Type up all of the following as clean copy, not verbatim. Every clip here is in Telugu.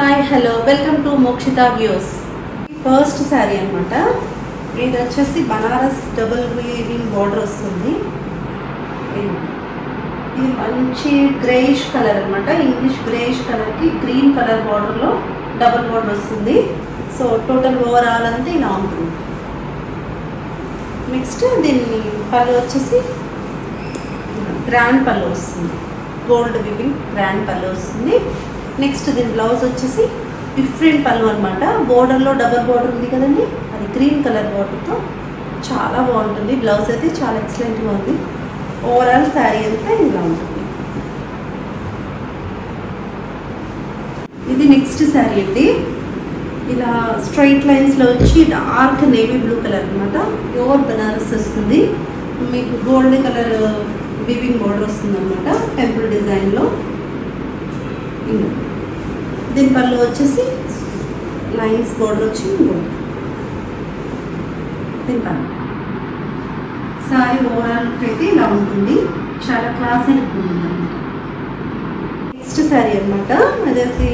Hi hello welcome to Mokshita views. First sari అనమాట. ఇది వచ్చేసి బనారస్ డబుల్ వీవింగ్ బార్డర్ వస్తుంది. ఇది మంచి గ్రేయిష్ కలర్ అనమాట. ఇంగ్లీష్ గ్రేయిష్ కలర్కి గ్రీన్ కలర్ బార్డర్లో డబుల్ బార్డర్ వస్తుంది. సో టోటల్ ఓవరాల్ అంతా ఇలా ఉంటుంది. నెక్స్ట్ దీన్ని పళ్ళు వచ్చేసి గ్రాండ్ పళ్ళు వస్తుంది. గోల్డ్ వీవింగ్ గ్రాండ్ పళ్ళు వస్తుంది. నెక్స్ట్ దీని బ్లౌజ్ వచ్చేసి డిఫరెంట్ పళ్ళు అనమాట. బోర్డర్లో డబల్ బార్డర్ ఉంది కదండి, అది గ్రీన్ కలర్ బార్డర్తో చాలా బాగుంటుంది. బ్లౌజ్ అయితే చాలా ఎక్సలెంట్గా ఉంది. ఓవరాల్ శారీ అంతా ఇలా ఉంటుంది. ఇది నెక్స్ట్ శారీ అండి. ఇలా స్ట్రైట్ లైన్స్లో వచ్చి డార్క్ నేవీ బ్లూ కలర్ అనమాట. ప్యూర్ బనారస్ వస్తుంది. మీకు గోల్డ్ కలర్ వీవింగ్ బార్డర్ వస్తుంది అనమాట, టెంపుల్ డిజైన్లో. దీని పళ్ళు వచ్చేసి లైన్స్ బార్డర్ వచ్చి దీని పళ్ళు. సారీ ఓవరాల్ అయితే ఇలా ఉంటుంది. చాలా క్లాసిక్ ఉంటుంది అనమాట. నెక్స్ట్ శారీ అనమాట. అదేసి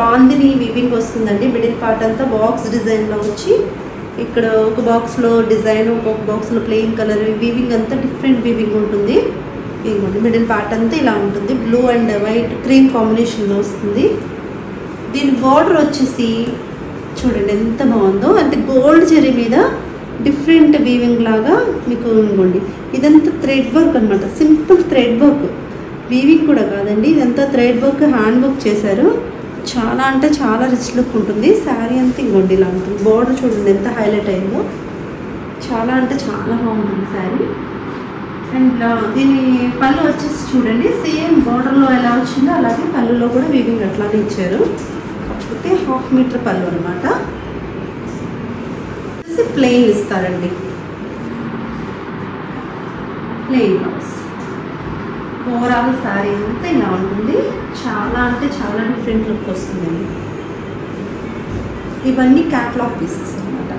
బాందిని వీవింగ్ వస్తుందండి. మిడిల్ పార్ట్ అంతా బాక్స్ డిజైన్లో వచ్చి ఇక్కడ ఒక బాక్స్లో డిజైన్, ఒక బాక్స్లో ప్లెయిన్ కలర్, వీవింగ్ అంతా డిఫరెంట్ వీవింగ్ ఉంటుంది. ఇదిగోండి మిడిల్ పార్ట్ అంతా ఇలా ఉంటుంది. బ్లూ అండ్ వైట్ క్రీమ్ కాంబినేషన్లో వస్తుంది. దీని బార్డర్ వచ్చేసి చూడండి ఎంత బాగుందో. అంటే గోల్డ్ జరీ మీద డిఫరెంట్ వీవింగ్ లాగా మీకు ఇదిగోండి. ఇదంతా థ్రెడ్ వర్క్ అనమాట. సింపుల్ థ్రెడ్ వర్క్, వీవింగ్ కూడా కాదండి. ఇదంతా థ్రెడ్ వర్క్, హ్యాండ్ వర్క్ చేశారు. చాలా అంటే చాలా రిచ్ లుక్ ఉంటుంది. శారీ అంతా ఇంకోండి ఇలా ఉంటుంది. బార్డర్ చూడండి ఎంత హైలైట్ అయిందో. చాలా అంటే చాలా బాగుంటుంది శారీ. అండ్ దీని పళ్ళు వచ్చేసి చూడండి సేమ్ బార్డర్లో ఎలా వచ్చిందో అలాగే పళ్ళులో కూడా వీవింగ్ అట్లానే ఇచ్చారు. కాకపోతే 1/2 మీటర్ పళ్ళు అనమాట. ప్లెయిన్ ఇస్తారండి, ప్లెయిన్ బ్లౌజ్. ఓవరాల్ శారీ అంతా ఇలా ఉంటుంది. చాలా అంటే చాలా డిఫరెంట్ లుక్ వస్తుందండి. ఇవన్నీ క్యాట్లాగ్ పీసెస్ అనమాట.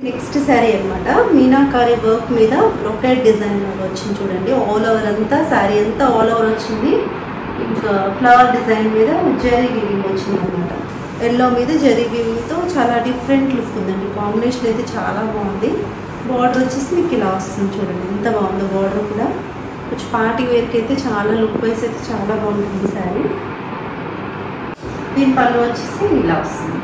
నెక్స్ట్ శారీ అనమాట. మీనాకారి వర్క్ మీద బ్రొకెట్ డిజైన్ లాగా వచ్చింది చూడండి. ఆల్ ఓవర్ అంతా శారీ అంతా ఆల్ ఓవర్ వచ్చింది. ఇంకా ఫ్లవర్ డిజైన్ మీద జరీ వీవింగ్ వచ్చింది అనమాట. ఎల్లో మీద జరీ వీవింగ్తో చాలా డిఫరెంట్ లుక్ ఉందండి. కాంబినేషన్ అయితే చాలా బాగుంది. బార్డర్ వచ్చేసి మీకు ఇలా వస్తుంది చూడండి ఎంత బాగుందో. బార్డర్ కూడా కొంచెం పార్టీ వేర్కి అయితే చాలా లుక్ వైజ్ అయితే చాలా బాగుంటుంది శారీ. దీని పళ్ళు వచ్చేసి ఇలా వస్తుంది.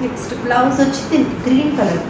నెక్స్ట్ బ్లౌజ్ వచ్చి దీనికి గ్రీన్ కలర్